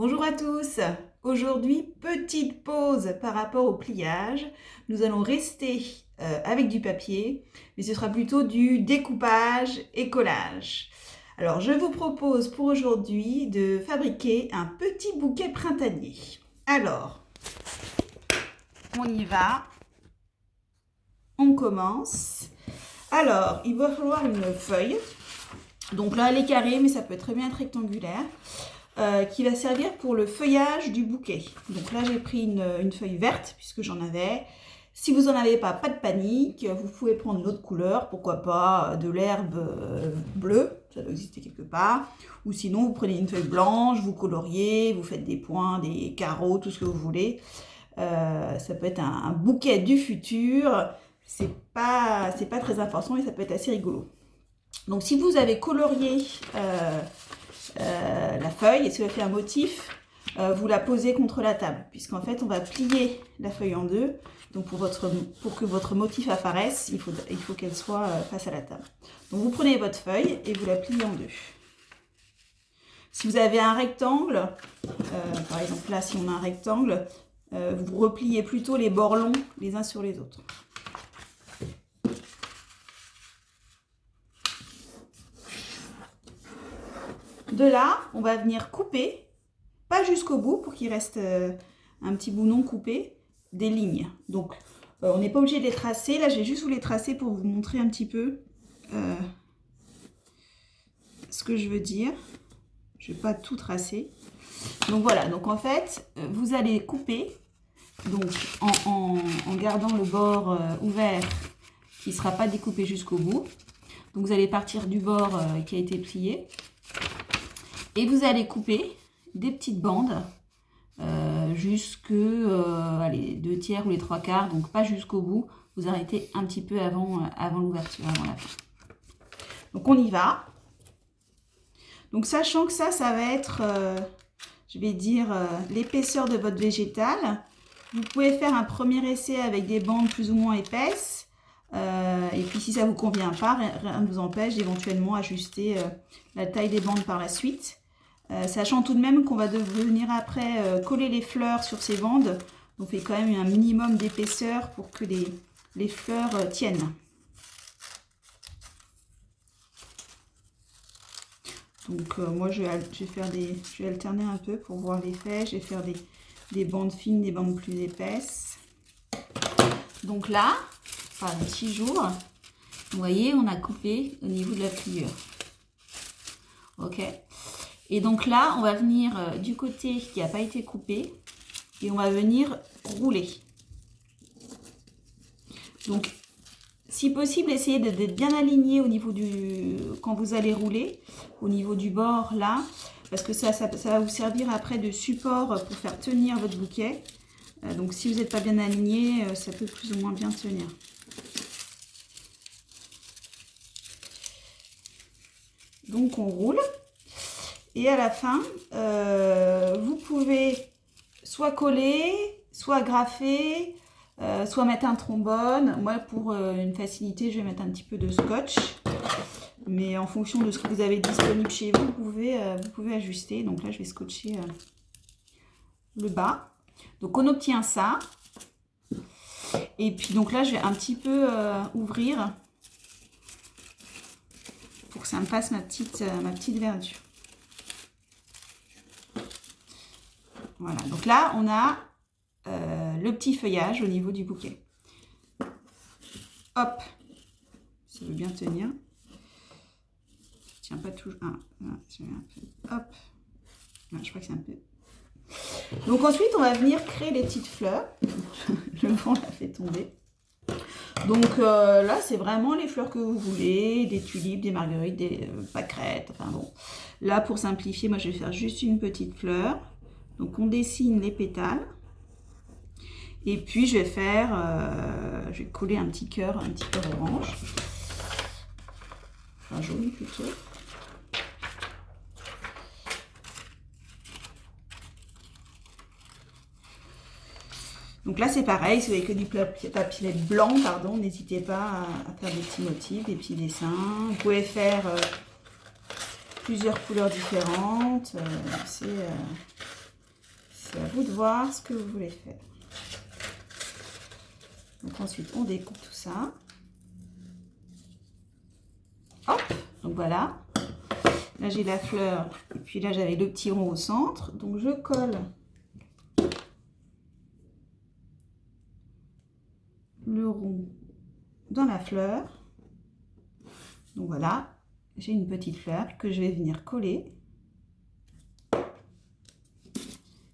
Bonjour à tous. Aujourd'hui, petite pause par rapport au pliage. Nous allons rester avec du papier, mais ce sera plutôt du découpage et collage. Alors, je vous propose pour aujourd'hui de fabriquer un petit bouquet printanier. Alors, on y va. On commence. Alors, il va falloir une feuille. Donc là, elle est carrée, mais ça peut très bien être rectangulaire. Qui va servir pour le feuillage du bouquet. Donc là, j'ai pris une feuille verte, puisque j'en avais. Si vous n'en avez pas, pas de panique. Vous pouvez prendre une autre couleur, pourquoi pas de l'herbe bleue, ça doit exister quelque part. Ou sinon, vous prenez une feuille blanche, vous coloriez, vous faites des points, des carreaux, tout ce que vous voulez. Ça peut être un bouquet du futur. C'est pas très important, mais ça peut être assez rigolo. Donc si vous avez colorié la feuille, et si vous avez fait un motif, vous la posez contre la table, puisqu'en fait on va plier la feuille en deux. Donc pour que votre motif apparaisse, il faut qu'elle soit face à la table. Donc vous prenez votre feuille et vous la pliez en deux. Si vous avez un rectangle, par exemple là si on a un rectangle, vous repliez plutôt les bords longs les uns sur les autres. De là, on va venir couper, pas jusqu'au bout pour qu'il reste un petit bout non coupé, des lignes. Donc, on n'est pas obligé de les tracer. Là, je vais juste vous les tracer pour vous montrer un petit peu ce que je veux dire. Je ne vais pas tout tracer. Donc voilà, donc en fait, vous allez couper donc, en gardant le bord ouvert qui ne sera pas découpé jusqu'au bout. Donc vous allez partir du bord qui a été plié. Et vous allez couper des petites bandes jusque les 2/3 ou les 3/4, donc pas jusqu'au bout. Vous arrêtez un petit peu avant l'ouverture, avant la fin. Donc on y va. Donc sachant que ça va être, je vais dire, l'épaisseur de votre végétal. Vous pouvez faire un premier essai avec des bandes plus ou moins épaisses. Et puis si ça ne vous convient pas, rien ne vous empêche d'éventuellement ajuster la taille des bandes par la suite. Sachant tout de même qu'on va venir après coller les fleurs sur ces bandes. Donc il fait quand même un minimum d'épaisseur pour que les fleurs tiennent. Donc moi je vais alterner un peu pour voir l'effet. Je vais faire des bandes fines, des bandes plus épaisses. Donc là, par un petit jour, vous voyez, on a coupé au niveau de la pliure. Ok. Et donc là, on va venir du côté qui n'a pas été coupé et on va venir rouler. Donc, si possible, essayez d'être bien aligné au niveau quand vous allez rouler, au niveau du bord là, parce que ça va vous servir après de support pour faire tenir votre bouquet. Donc, si vous n'êtes pas bien aligné, ça peut plus ou moins bien tenir. Donc, on roule. Et à la fin, vous pouvez soit coller, soit graffer, soit mettre un trombone. Moi, pour une facilité, je vais mettre un petit peu de scotch. Mais en fonction de ce que vous avez disponible chez vous, vous pouvez ajuster. Donc là, je vais scotcher le bas. Donc on obtient ça. Et puis donc là, je vais un petit peu ouvrir pour que ça me fasse ma petite verdure. Voilà, donc là, on a le petit feuillage au niveau du bouquet. Hop, ça veut bien tenir. Je tiens pas toujours. Hop, je crois que c'est un peu. Donc ensuite, on va venir créer les petites fleurs. Le vent l'a fait tomber. Donc là, c'est vraiment les fleurs que vous voulez, des tulipes, des marguerites, des pâquerettes, enfin bon. Là, pour simplifier, moi, je vais faire juste une petite fleur. Donc on dessine les pétales. Et puis je vais coller un petit cœur orange. Enfin jaune plutôt. Donc là c'est pareil, si vous avez que du papier blanc, pardon, n'hésitez pas à faire des petits motifs, des petits dessins. Vous pouvez faire plusieurs couleurs différentes. vous de voir ce que vous voulez faire. Donc ensuite, on découpe tout ça. Hop, donc voilà. Là, j'ai la fleur. Et puis là, j'avais le petit rond au centre. Donc, je colle le rond dans la fleur. Donc voilà, j'ai une petite fleur que je vais venir coller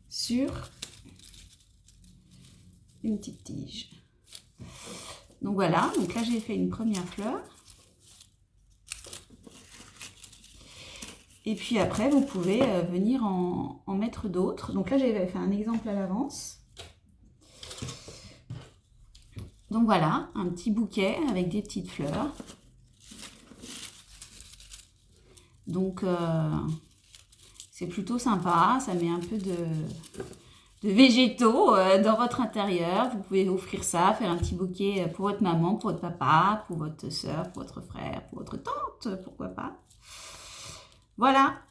sur une petite tige. Donc voilà, donc là j'ai fait une première fleur. Et puis après, vous pouvez venir en mettre d'autres. Donc là, j'avais fait un exemple à l'avance. Donc voilà, un petit bouquet avec des petites fleurs. Donc, c'est plutôt sympa. Ça met un peu de végétaux dans votre intérieur. Vous pouvez offrir ça, faire un petit bouquet pour votre maman, pour votre papa, pour votre soeur, pour votre frère, pour votre tante, pourquoi pas. Voilà.